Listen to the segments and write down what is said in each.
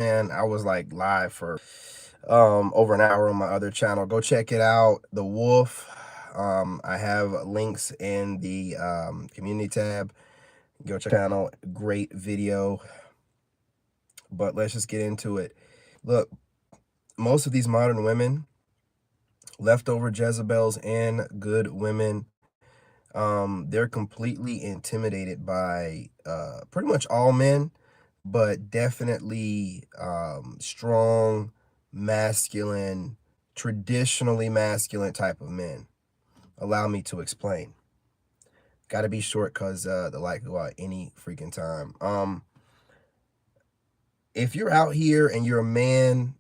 And I was like live for over an hour on my other channel. Go check it out, The Wolf. I have links in the community tab. Go check the channel. Great video. But let's just get into it. Look, most of these modern women, leftover Jezebels and good women, they're completely intimidated by pretty much all men, but definitely strong, masculine, traditionally masculine type of men. Allow me to explain. Got to be short because the light go out any freaking time. If you're out here and you're a man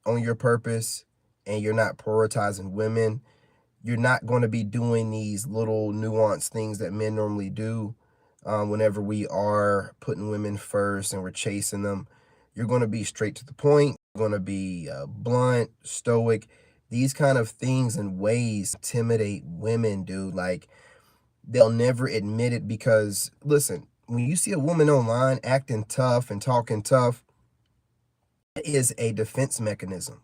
on your purpose and you're not prioritizing women, you're not going to be doing these little nuanced things that men normally do. Whenever we are putting women first and we're chasing them, you're going to be straight to the point. You're going to be blunt, stoic. These kind of things and ways intimidate women, dude. Like, they'll never admit it because, listen, when you see a woman online acting tough and talking tough, that is a defense mechanism,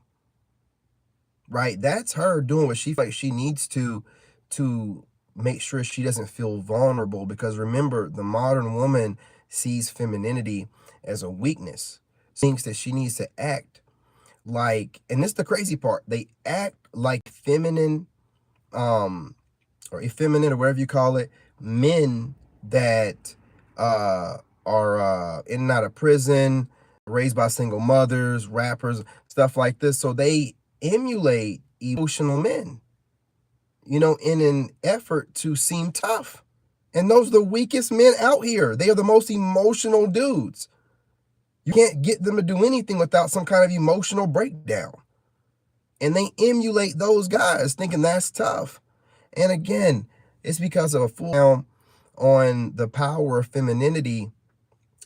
right? That's her doing what she feels like she needs to make sure she doesn't feel vulnerable. Because remember, the modern woman sees femininity as a weakness, thinks that she needs to act like, and this is the crazy part, they act like feminine, or effeminate, or whatever you call it, men that are in and out of prison, raised by single mothers, rappers, stuff like this. So they emulate emotional men, in an effort to seem tough. And those are the weakest men out here. They are the most emotional dudes. You can't get them to do anything without some kind of emotional breakdown. And they emulate those guys thinking that's tough. And again, it's because of a full down on the power of femininity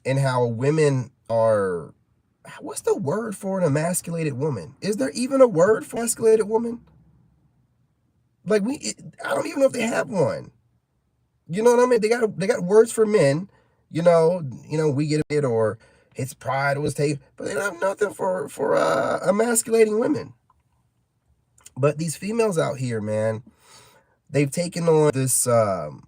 and how women are, what's the word for an emasculated woman? Is there even a word for emasculated woman? Like, I don't even know if they have one. You know what I mean? They got words for men. We get it, or it's pride was taken, but they don't have nothing for emasculating women. But these females out here, man, they've taken on this, and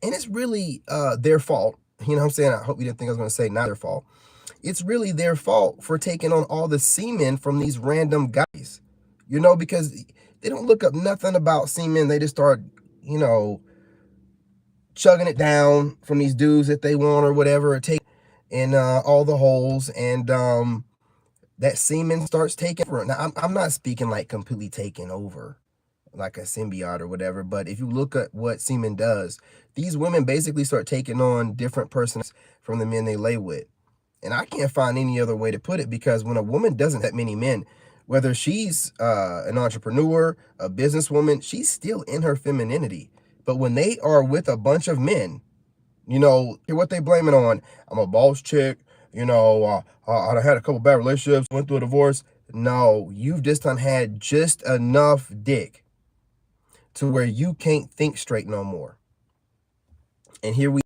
it's really their fault. You know what I'm saying? I hope you didn't think I was going to say not their fault. It's really their fault for taking on all the semen from these random guys. Because they don't look up nothing about semen. They just start, chugging it down from these dudes that they want or whatever, or take in all the holes, and that semen starts taking over. Now, I'm not speaking like completely taking over, like a symbiote or whatever, but if you look at what semen does, these women basically start taking on different persons from the men they lay with. And I can't find any other way to put it, because when a woman doesn't have many men, whether she's an entrepreneur, a businesswoman, she's still in her femininity. But when they are with a bunch of men, what they blame it on? I'm a boss chick, I had a couple bad relationships, went through a divorce. No, you've just had just enough dick to where you can't think straight no more. And here we,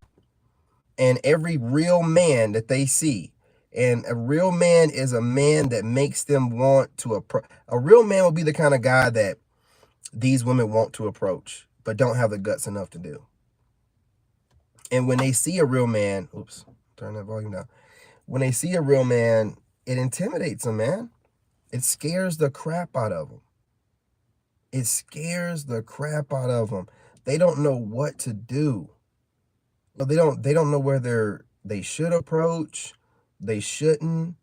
and every real man that they see, and a real man is a man that makes them want to approach. A real man will be the kind of guy that these women want to approach, but don't have the guts enough to do. And when they see a real man, oops, turn that volume down. When they see a real man, it intimidates them, man. It scares the crap out of them. It scares the crap out of them. They don't know what to do. They don't know where they should approach. They shouldn't.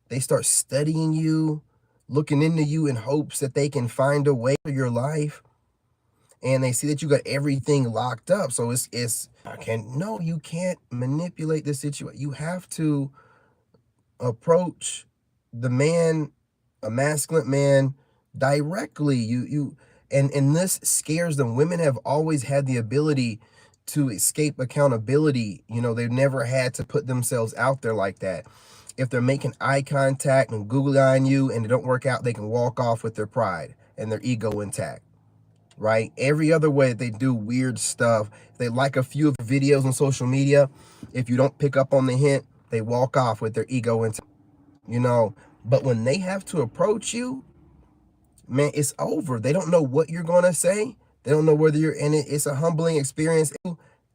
They start studying you, looking into you in hopes that they can find a way for your life. And they see that you got everything locked up. So you can't manipulate the situation. You have to approach the man, a masculine man, directly. And this scares them. Women have always had the ability to escape accountability. They've never had to put themselves out there like that. If they're making eye contact and googly eyeing you and it don't work out, they can walk off with their pride and their ego intact, right? Every other way they do weird stuff, they like a few of the videos on social media, if you don't pick up on the hint, they walk off with their ego intact. you know. But when they have to approach you, man, it's over. They don't know what you're going to say. They don't know whether you're in it. It's a humbling experience,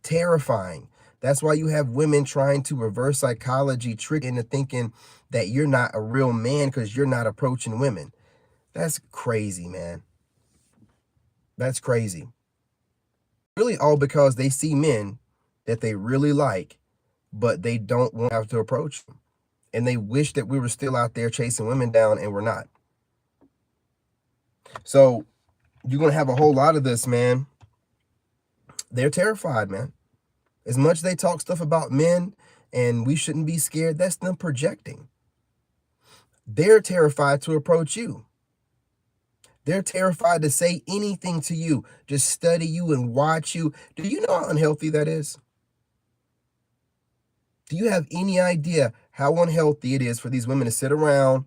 terrifying. That's why you have women trying to reverse psychology, trick into thinking that you're not a real man because you're not approaching women. That's crazy, man. That's crazy. Really all because they see men that they really like, but they don't want to have to approach them. And they wish that we were still out there chasing women down, and we're not. So you're going to have a whole lot of this, man. They're terrified, man. As much as they talk stuff about men and we shouldn't be scared, that's them projecting. They're terrified to approach you. They're terrified to say anything to you, just study you and watch you. Do you know how unhealthy that is? Do you have any idea how unhealthy it is for these women to sit around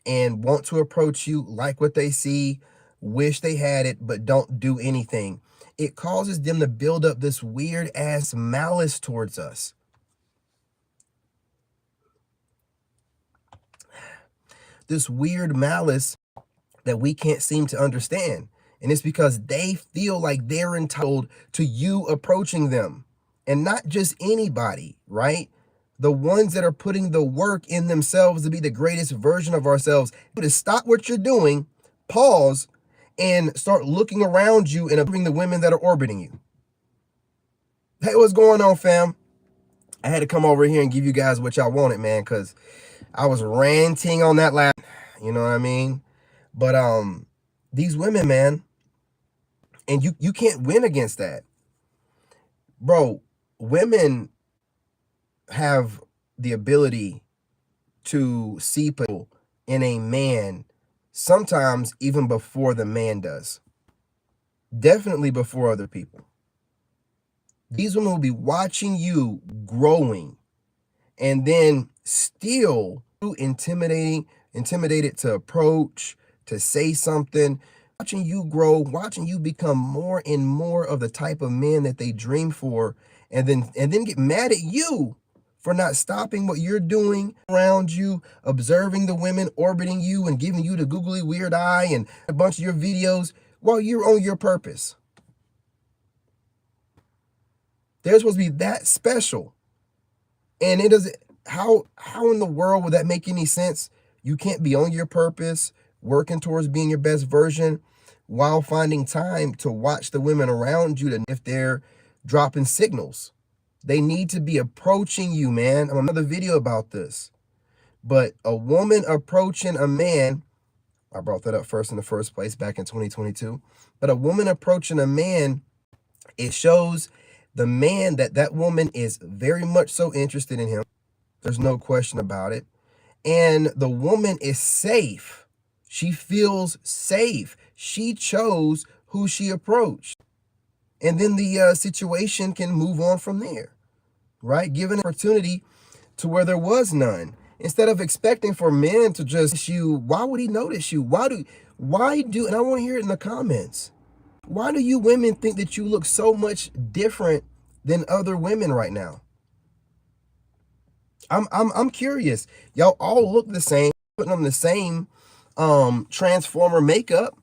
and want to approach you, like what they see, wish they had it, but don't do anything? It causes them to build up this weird ass malice towards us. This weird malice that we can't seem to understand. And it's because they feel like they're entitled to you approaching them. And not just anybody, right? The ones that are putting the work in themselves to be the greatest version of ourselves. To stop what you're doing, pause, and start looking around you and observing the women that are orbiting you. Hey, what's going on, fam? I had to come over here and give you guys what y'all wanted, man, because I was ranting on that last, you know what I mean? But these women, man, and you can't win against that. Bro, women have the ability to see people in a man, sometimes even before the man does. Definitely before other people. These women will be watching you growing and then still intimidated to approach, to say something, watching you grow, watching you become more and more of the type of man that they dream for, and then get mad at you for not stopping what you're doing around you, observing the women orbiting you and giving you the googly weird eye and a bunch of your videos while you're on your purpose. They're supposed to be that special. And it doesn't, how in the world would that make any sense? You can't be on your purpose, working towards being your best version, while finding time to watch the women around you, if they're dropping signals. They need to be approaching you, man. I'm another video about this. But a woman approaching a man, I brought that up first in the first place back in 2022. But a woman approaching a man, it shows the man that woman is very much so interested in him. There's no question about it. And the woman is safe. She feels safe. She chose who she approached. And then the situation can move on from there, right? Given an opportunity to where there was none. Instead of expecting for men to just you, why would he notice you? Why do, and I want to hear it in the comments. Why do you women think that you look so much different than other women right now? I'm curious. Y'all all look the same, putting on the same Transformer makeup.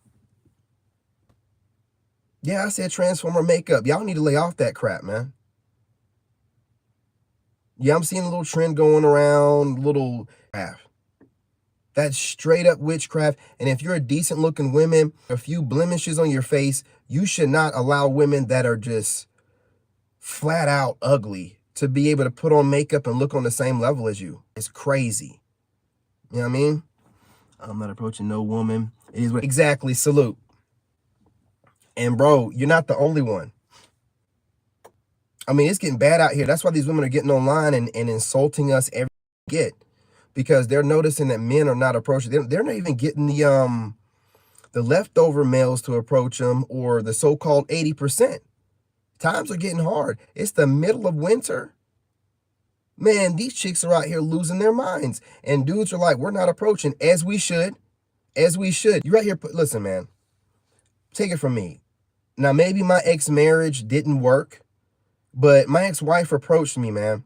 Yeah, I said Transformer makeup. Y'all need to lay off that crap, man. Yeah, I'm seeing a little trend going around, little craft. That's straight up witchcraft. And if you're a decent looking woman, a few blemishes on your face, you should not allow women that are just flat out ugly to be able to put on makeup and look on the same level as you. It's crazy. You know what I mean? I'm not approaching no woman. It is what exactly. Salute. And bro, you're not the only one. I mean, it's getting bad out here. That's why these women are getting online and insulting us every get, because they're noticing that men are not approaching. They're not even getting the leftover males to approach them, or the so-called 80%. Times are getting hard. It's the middle of winter. Man, these chicks are out here losing their minds. And dudes are like, we're not approaching, as we should. As we should. You're right here. Listen, man. Take it from me. Now, maybe my ex-marriage didn't work, but my ex-wife approached me, man.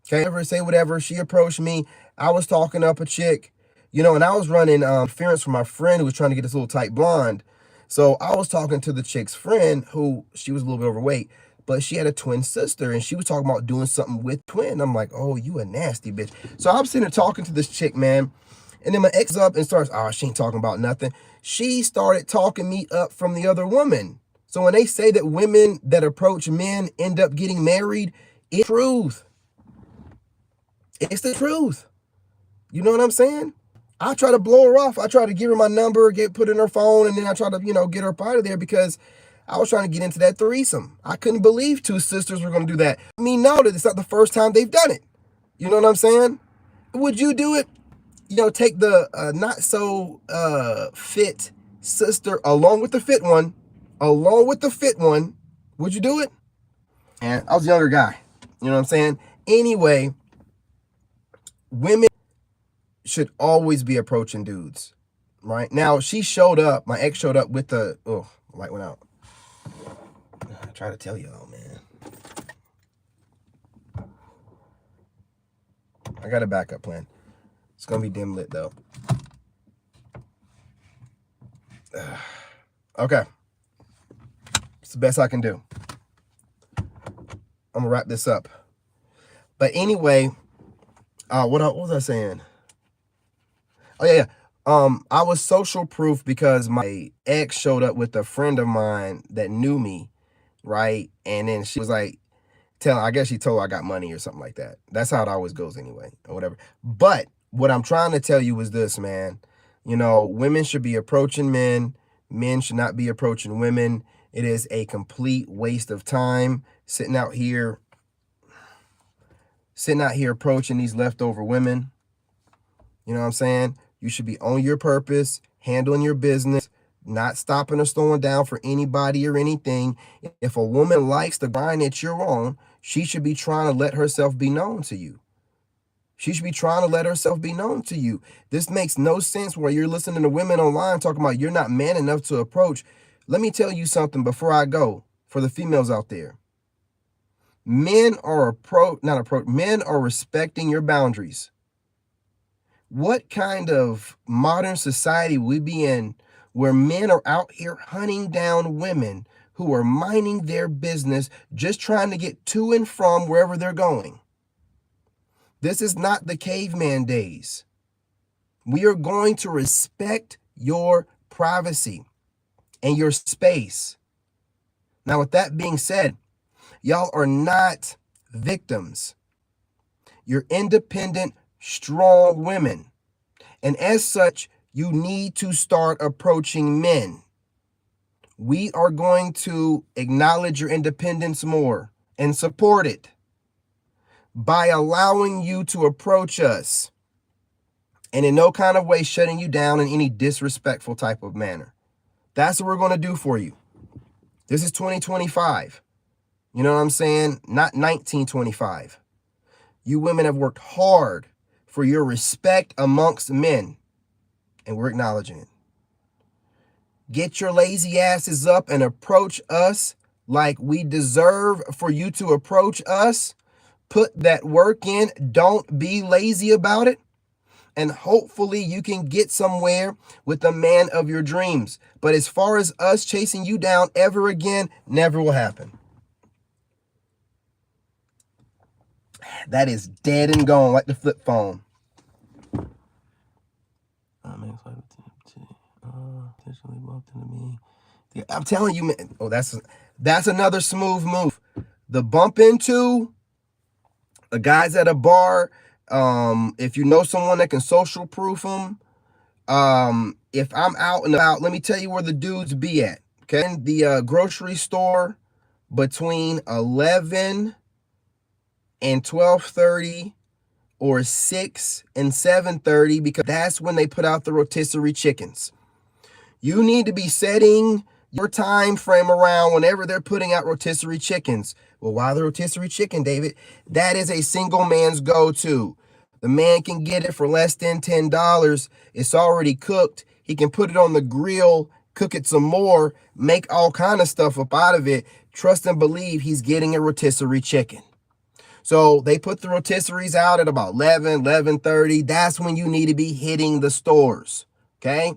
Okay, ever say whatever. She approached me. I was talking up a chick, and I was running interference for my friend who was trying to get this little tight blonde. So I was talking to the chick's friend who, she was a little bit overweight, but she had a twin sister and she was talking about doing something with twin. I'm like, oh, you a nasty bitch. So I'm sitting there talking to this chick, man. And then my ex up and starts, oh, she ain't talking about nothing. She started talking me up from the other woman. So when they say that women that approach men end up getting married, it's the truth. It's the truth. You know what I'm saying? I try to blow her off. I try to give her my number, put in her phone, and then I try to, get her up out of there because I was trying to get into that threesome. I couldn't believe two sisters were going to do that. I mean, no, that it's not the first time they've done it. You know what I'm saying? Would you do it? Take the not so fit sister along with the fit one. Would you do it? And I was a younger guy. You know what I'm saying? Anyway, women should always be approaching dudes, right? Now, my ex showed up with the, light went out. I try to tell y'all, man. I got a backup plan. It's going to be dim lit, though. Okay. It's the best I can do. I'm going to wrap this up. But anyway, what was I saying? Oh, yeah. I was social proof because my ex showed up with a friend of mine that knew me, right? And then she was like, I guess she told her I got money or something like that. That's how it always goes anyway, or whatever. But what I'm trying to tell you is this, man. Women should be approaching men. Men should not be approaching women. It is a complete waste of time sitting out here approaching these leftover women. You know what I'm saying? You should be on your purpose, handling your business, not stopping or slowing down for anybody or anything. If a woman likes the grind that you're on, she should be trying to let herself be known to you. This makes no sense where you're listening to women online talking about you're not man enough to approach. Let me tell you something before I go for the females out there. Men are respecting your boundaries. What kind of modern society we be in where men are out here hunting down women who are minding their business, just trying to get to and from wherever they're going? This is not the caveman days. We are going to respect your privacy and your space. Now, with that being said, y'all are not victims. You're independent, strong women. And as such, you need to start approaching men. We are going to acknowledge your independence more and support it by allowing you to approach us and in no kind of way shutting you down in any disrespectful type of manner. That's what we're going to do for you. This is 2025. You know what I'm saying? Not 1925. You women have worked hard for your respect amongst men, and we're acknowledging it. Get your lazy asses up and approach us like we deserve for you to approach us. Put that work in. Don't be lazy about it. And hopefully you can get somewhere with the man of your dreams. But as far as us chasing you down ever again, never will happen. That is dead and gone like the flip phone. I'm telling you, man. Oh, that's another smooth move. The bump into the guys at a bar. If you know someone that can social proof them, if I'm out and about, let me tell you where the dudes be at. Okay, in the grocery store between 11 and 12:30 or 6 and 7:30, because that's when they put out the rotisserie chickens. You need to be setting your time frame around whenever they're putting out rotisserie chickens. Well, why the rotisserie chicken, David? That is a single man's go-to. The man can get it for less than $10. It's already cooked. He can put it on the grill, cook it some more, make all kind of stuff up out of it. Trust and believe he's getting a rotisserie chicken. So they put the rotisseries out at about 11, 11:30. That's when you need to be hitting the stores. Okay.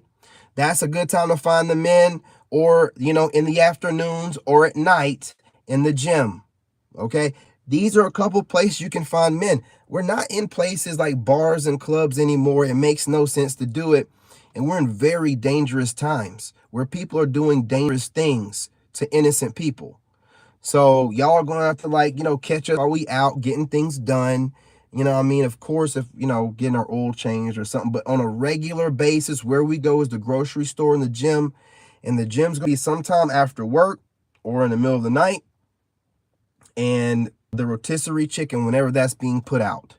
That's a good time to find the men, or, in the afternoons or at night in the gym. Okay. These are a couple places you can find men. We're not in places like bars and clubs anymore. It makes no sense to do it. And we're in very dangerous times where people are doing dangerous things to innocent people. So y'all are going to have to, catch us while we out getting things done. Of course, if, getting our oil changed or something, but on a regular basis, where we go is the grocery store and the gym. And the gym's going to be sometime after work or in the middle of the night. And the rotisserie chicken, whenever that's being put out,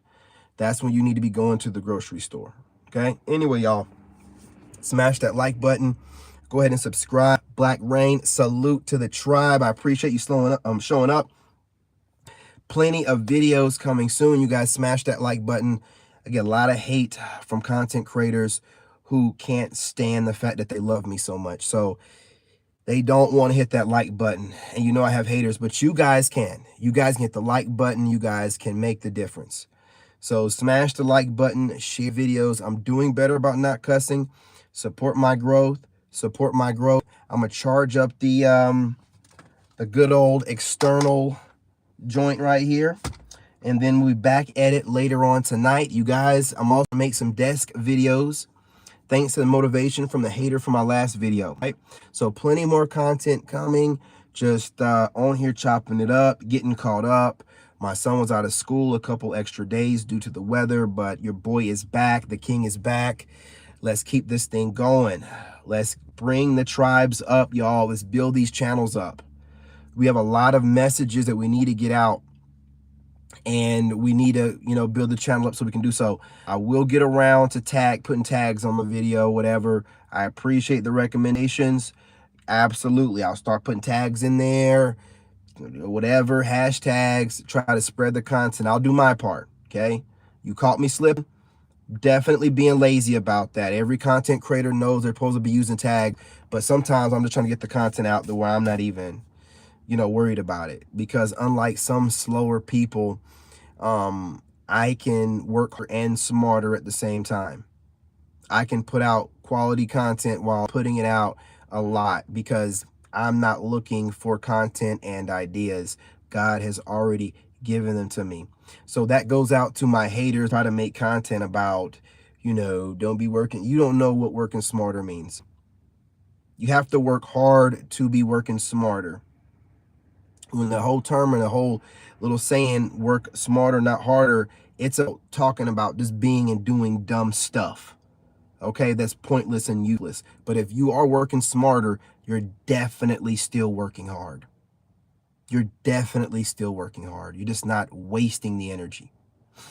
that's when you need to be going to the grocery store. Okay. Anyway, y'all, smash that like button. Go ahead and subscribe. Black Rain, salute to the tribe. I appreciate you showing up. Plenty of videos coming soon. You guys smash that like button. I get a lot of hate from content creators who can't stand the fact that they love me so much. So they don't want to hit that like button. And I have haters, but you guys can. You guys can hit the like button. You guys can make the difference. So smash the like button, share videos. I'm doing better about not cussing. Support my growth. Support my growth. I'm going to charge up the good old external joint right here. And then we'll be back at it later on tonight. You guys, I'm also going to make some desk videos. Thanks to the motivation from the hater from my last video. Right? So plenty more content coming. Just on here chopping it up, getting caught up. My son was out of school a couple extra days due to the weather, but your boy is back. The king is back. Let's keep this thing going. Let's bring the tribes up, y'all. Let's build these channels up. We have a lot of messages that we need to get out, and we need to, build the channel up so we can do so. I will get around to putting tags on the video, whatever. I appreciate the recommendations. Absolutely. I'll start putting tags in there, whatever, hashtags, try to spread the content. I'll do my part. Okay. You caught me slipping. Definitely being lazy about that. Every content creator knows they're supposed to be using tag, but sometimes I'm just trying to get the content out the where I'm not even, worried about it. Because unlike some slower people, I can work and smarter at the same time. I can put out quality content while putting it out a lot, because I'm not looking for content and ideas. God has already given them to me. So that goes out to my haters. Try to make content about, don't be working. You don't know what working smarter means. You have to work hard to be working smarter. When the whole term and the whole little saying, work smarter, not harder, it's talking about just being and doing dumb stuff. Okay, that's pointless and useless. But if you are working smarter, you're definitely still working hard. You're definitely still working hard. You're just not wasting the energy.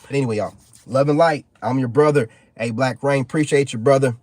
But anyway, y'all, love and light. I'm your brother. Hey, Black Rain, appreciate you, brother.